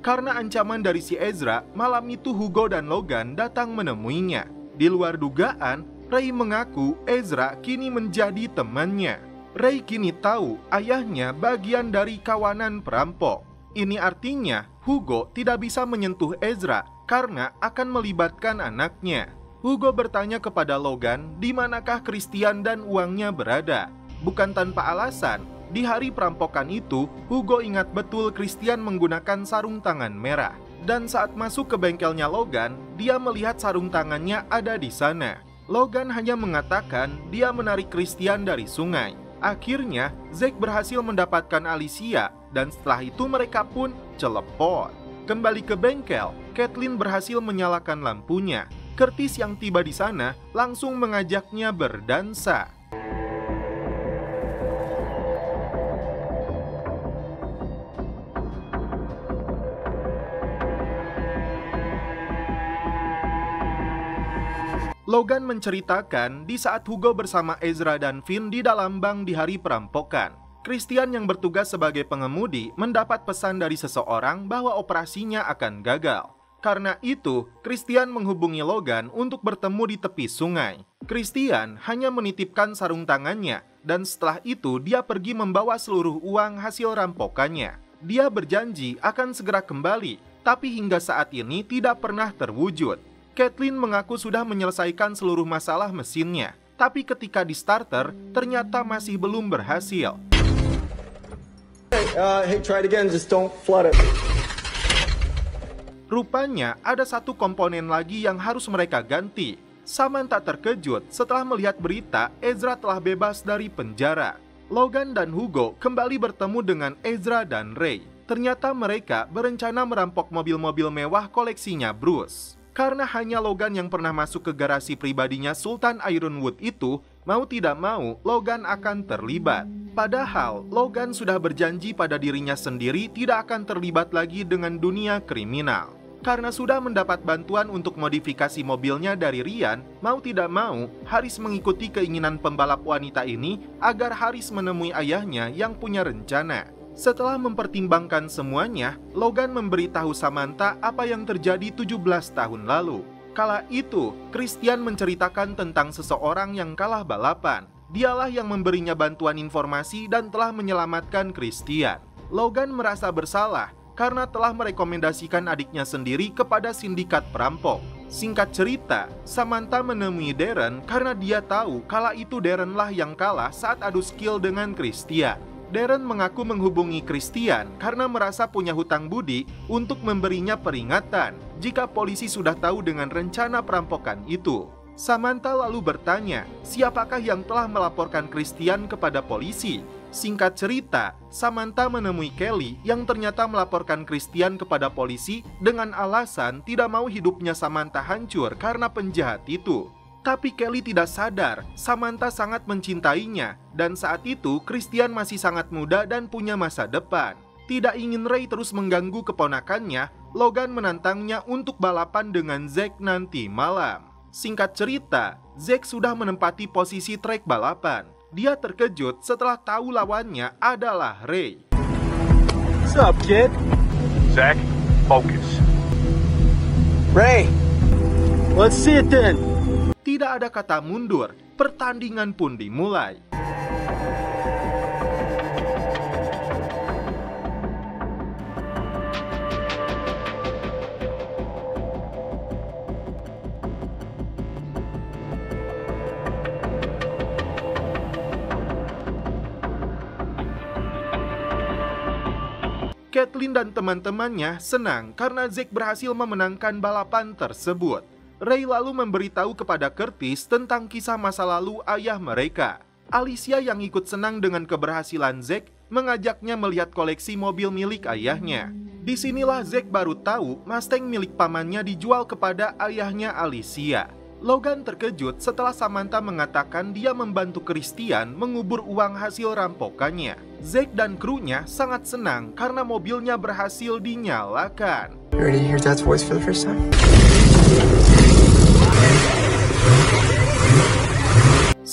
[SPEAKER 1] Karena ancaman dari si Ezra, malam itu Hugo dan Logan datang menemuinya. Di luar dugaan, Ray mengaku Ezra kini menjadi temannya. Ray kini tahu ayahnya bagian dari kawanan perampok. Ini artinya Hugo tidak bisa menyentuh Ezra karena akan melibatkan anaknya. Hugo bertanya kepada Logan di manakah Christian dan uangnya berada. Bukan tanpa alasan, di hari perampokan itu, Hugo ingat betul Christian menggunakan sarung tangan merah. Dan saat masuk ke bengkelnya Logan, dia melihat sarung tangannya ada di sana. Logan hanya mengatakan dia menarik Christian dari sungai. Akhirnya, Zack berhasil mendapatkan Alicia, dan setelah itu mereka pun celepot. Kembali ke bengkel, Caitlin berhasil menyalakan lampunya. Curtis yang tiba di sana langsung mengajaknya berdansa. Logan menceritakan di saat Hugo bersama Ezra dan Finn di dalam bank di hari perampokan. Christian yang bertugas sebagai pengemudi mendapat pesan dari seseorang bahwa operasinya akan gagal. Karena itu, Christian menghubungi Logan untuk bertemu di tepi sungai. Christian hanya menitipkan sarung tangannya, dan setelah itu dia pergi membawa seluruh uang hasil rampokannya. Dia berjanji akan segera kembali, tapi hingga saat ini tidak pernah terwujud. Caitlin mengaku sudah menyelesaikan seluruh masalah mesinnya, tapi ketika di starter, ternyata masih belum berhasil.
[SPEAKER 2] Hey, try it again, just don't flood it.
[SPEAKER 1] Rupanya ada satu komponen lagi yang harus mereka ganti. Samantha terkejut setelah melihat berita Ezra telah bebas dari penjara. Logan dan Hugo kembali bertemu dengan Ezra dan Ray. Ternyata mereka berencana merampok mobil-mobil mewah koleksinya Bruce. Karena hanya Logan yang pernah masuk ke garasi pribadinya Sultan Ironwood itu, mau tidak mau Logan akan terlibat. Padahal Logan sudah berjanji pada dirinya sendiri tidak akan terlibat lagi dengan dunia kriminal. Karena sudah mendapat bantuan untuk modifikasi mobilnya dari Ryan, mau tidak mau Haris mengikuti keinginan pembalap wanita ini agar Haris menemui ayahnya yang punya rencana. Setelah mempertimbangkan semuanya, Logan memberitahu Samantha apa yang terjadi 17 tahun lalu. Kala itu, Christian menceritakan tentang seseorang yang kalah balapan. Dialah yang memberinya bantuan informasi dan telah menyelamatkan Christian. Logan merasa bersalah karena telah merekomendasikan adiknya sendiri kepada sindikat perampok. Singkat cerita, Samantha menemui Darren karena dia tahu kala itu Darren-lah yang kalah saat adu skill dengan Christian. Darren mengaku menghubungi Christian karena merasa punya hutang budi untuk memberinya peringatan jika polisi sudah tahu dengan rencana perampokan itu. Samantha lalu bertanya, siapakah yang telah melaporkan Christian kepada polisi? Singkat cerita, Samantha menemui Kelly yang ternyata melaporkan Christian kepada polisi dengan alasan tidak mau hidupnya Samantha hancur karena penjahat itu. Tapi Kelly tidak sadar, Samantha sangat mencintainya, dan saat itu Christian masih sangat muda dan punya masa depan. Tidak ingin Ray terus mengganggu keponakannya, Logan menantangnya untuk balapan dengan Zack nanti malam. Singkat cerita, Zack sudah menempati posisi trek balapan. Dia terkejut setelah tahu lawannya adalah Ray.
[SPEAKER 2] What's up, kid?
[SPEAKER 3] Zach, focus.
[SPEAKER 2] Ray, let's see it then.
[SPEAKER 1] Tidak ada kata mundur, pertandingan pun dimulai. Kathleen dan teman-temannya senang karena Zack berhasil memenangkan balapan tersebut. Ray lalu memberitahu kepada Curtis tentang kisah masa lalu ayah mereka. Alicia yang ikut senang dengan keberhasilan Zack mengajaknya melihat koleksi mobil milik ayahnya. Disinilah Zack baru tahu Mustang milik pamannya dijual kepada ayahnya Alicia. Logan terkejut setelah Samantha mengatakan dia membantu Christian mengubur uang hasil rampokannya. Zack dan krunya sangat senang karena mobilnya berhasil dinyalakan.
[SPEAKER 4] You ready to hear Dad's voice for the first time?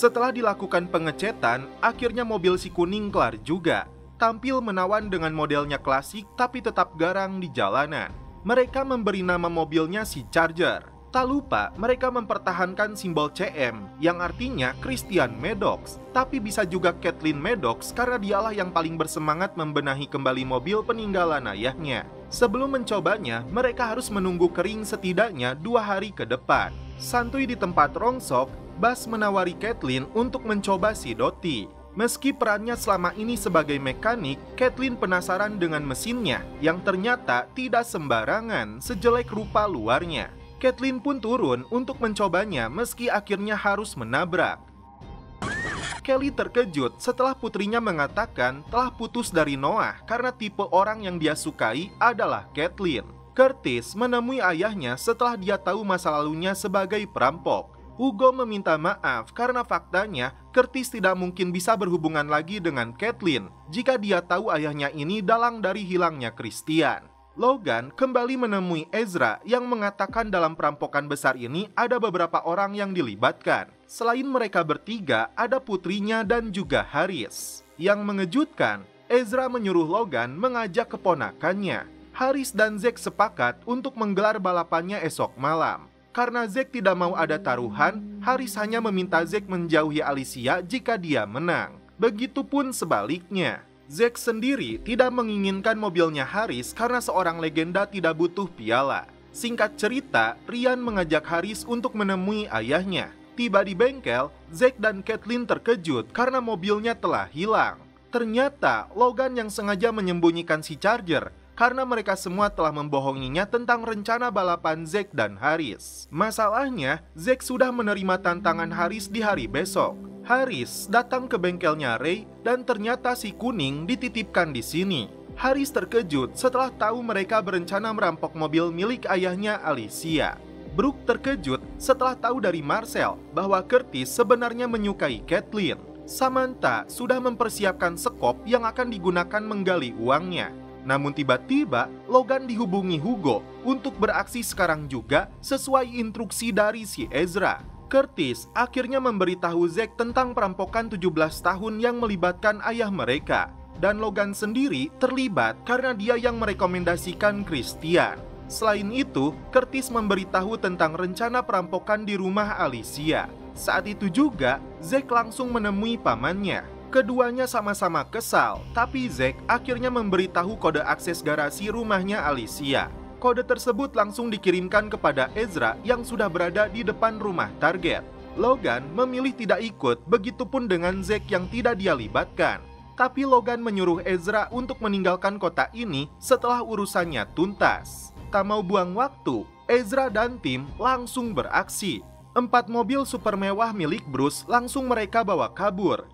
[SPEAKER 1] Setelah dilakukan pengecetan, akhirnya mobil si kuning kelar juga. Tampil menawan dengan modelnya klasik tapi tetap garang di jalanan. Mereka memberi nama mobilnya si Charger. Tak lupa, mereka mempertahankan simbol CM yang artinya Christian Maddox. Tapi bisa juga Kathleen Maddox karena dialah yang paling bersemangat membenahi kembali mobil peninggalan ayahnya. Sebelum mencobanya, mereka harus menunggu kering setidaknya 2 hari ke depan. Santuy di tempat rongsok, Bas menawari Kathleen untuk mencoba si Dottie. Meski perannya selama ini sebagai mekanik, Kathleen penasaran dengan mesinnya yang ternyata tidak sembarangan sejelek rupa luarnya. Kathleen pun turun untuk mencobanya meski akhirnya harus menabrak. Kelly terkejut setelah putrinya mengatakan telah putus dari Noah karena tipe orang yang dia sukai adalah Kathleen. Curtis menemui ayahnya setelah dia tahu masa lalunya sebagai perampok. Hugo meminta maaf karena faktanya Curtis tidak mungkin bisa berhubungan lagi dengan Kathleen jika dia tahu ayahnya ini dalang dari hilangnya Christian. Logan kembali menemui Ezra yang mengatakan dalam perampokan besar ini ada beberapa orang yang dilibatkan. Selain mereka bertiga, ada putrinya dan juga Haris. Yang mengejutkan, Ezra menyuruh Logan mengajak keponakannya. Haris dan Zack sepakat untuk menggelar balapannya esok malam. Karena Zack tidak mau ada taruhan, Haris hanya meminta Zack menjauhi Alicia jika dia menang. Begitupun sebaliknya. Zack sendiri tidak menginginkan mobilnya Haris karena seorang legenda tidak butuh piala. Singkat cerita, Ryan mengajak Haris untuk menemui ayahnya. Tiba di bengkel, Zack dan Kathleen terkejut karena mobilnya telah hilang. Ternyata Logan yang sengaja menyembunyikan si Charger karena mereka semua telah membohonginya tentang rencana balapan Zack dan Haris. Masalahnya, Zack sudah menerima tantangan Haris di hari besok. Haris datang ke bengkelnya Ray dan ternyata si kuning dititipkan di sini. Haris terkejut setelah tahu mereka berencana merampok mobil milik ayahnya Alicia. Brooke terkejut setelah tahu dari Marcel bahwa Curtis sebenarnya menyukai Caitlin. Samantha sudah mempersiapkan sekop yang akan digunakan menggali uangnya. Namun tiba-tiba Logan dihubungi Hugo untuk beraksi sekarang juga sesuai instruksi dari si Ezra. Curtis akhirnya memberitahu Zack tentang perampokan 17 tahun yang melibatkan ayah mereka. Dan Logan sendiri terlibat karena dia yang merekomendasikan Christian. Selain itu, Curtis memberitahu tentang rencana perampokan di rumah Alicia. Saat itu juga, Zack langsung menemui pamannya. Keduanya sama-sama kesal, tapi Zack akhirnya memberitahu kode akses garasi rumahnya Alicia. Kode tersebut langsung dikirimkan kepada Ezra yang sudah berada di depan rumah target. Logan memilih tidak ikut, begitupun dengan Zack yang tidak dia libatkan. Tapi Logan menyuruh Ezra untuk meninggalkan kota ini setelah urusannya tuntas. Tak mau buang waktu, Ezra dan tim langsung beraksi. 4 mobil super mewah milik Bruce langsung mereka bawa kabur.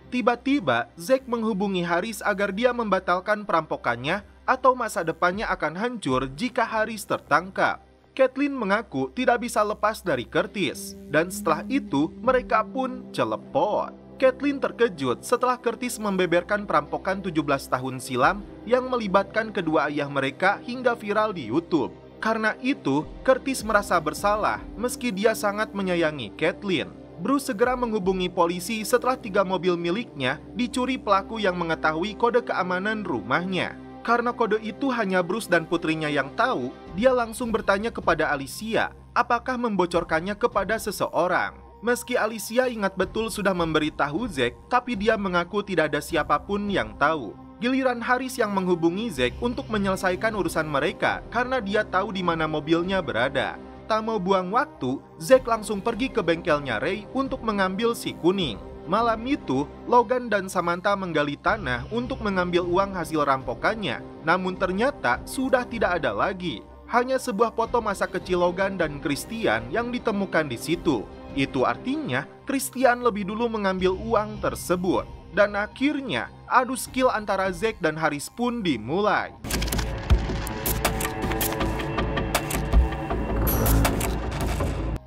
[SPEAKER 1] Tiba-tiba, Zack menghubungi Haris agar dia membatalkan perampokannya atau masa depannya akan hancur jika Haris tertangkap. Caitlin mengaku tidak bisa lepas dari Curtis, dan setelah itu mereka pun celepot. Caitlin terkejut setelah Curtis membeberkan perampokan 17 tahun silam yang melibatkan kedua ayah mereka hingga viral di YouTube. Karena itu, Curtis merasa bersalah meski dia sangat menyayangi Caitlin. Bruce segera menghubungi polisi setelah 3 mobil miliknya dicuri pelaku yang mengetahui kode keamanan rumahnya. Karena kode itu hanya Bruce dan putrinya yang tahu, dia langsung bertanya kepada Alicia apakah membocorkannya kepada seseorang. Meski Alicia ingat betul sudah memberitahu Zack, tapi dia mengaku tidak ada siapapun yang tahu. Giliran Haris yang menghubungi Zack untuk menyelesaikan urusan mereka karena dia tahu di mana mobilnya berada. Tak mau buang waktu, Zack langsung pergi ke bengkelnya Ray untuk mengambil si kuning. Malam itu, Logan dan Samantha menggali tanah untuk mengambil uang hasil rampokannya. Namun ternyata sudah tidak ada lagi. Hanya sebuah foto masa kecil Logan dan Christian yang ditemukan di situ. Itu artinya Christian lebih dulu mengambil uang tersebut. Dan akhirnya, adu skill antara Zack dan Haris pun dimulai.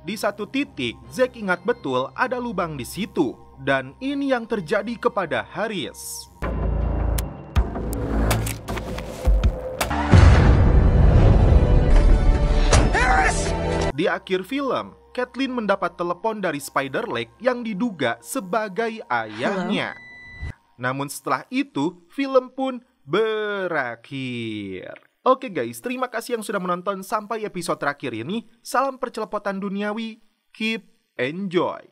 [SPEAKER 1] Di satu titik, Zack ingat betul ada lubang di situ. Dan ini yang terjadi kepada Haris. Di akhir film, Caitlin mendapat telepon dari Spider Lake yang diduga sebagai ayahnya. Namun setelah itu, film pun berakhir. Oke guys, terima kasih yang sudah menonton sampai episode terakhir ini. Salam percelepotan duniawi, keep enjoy.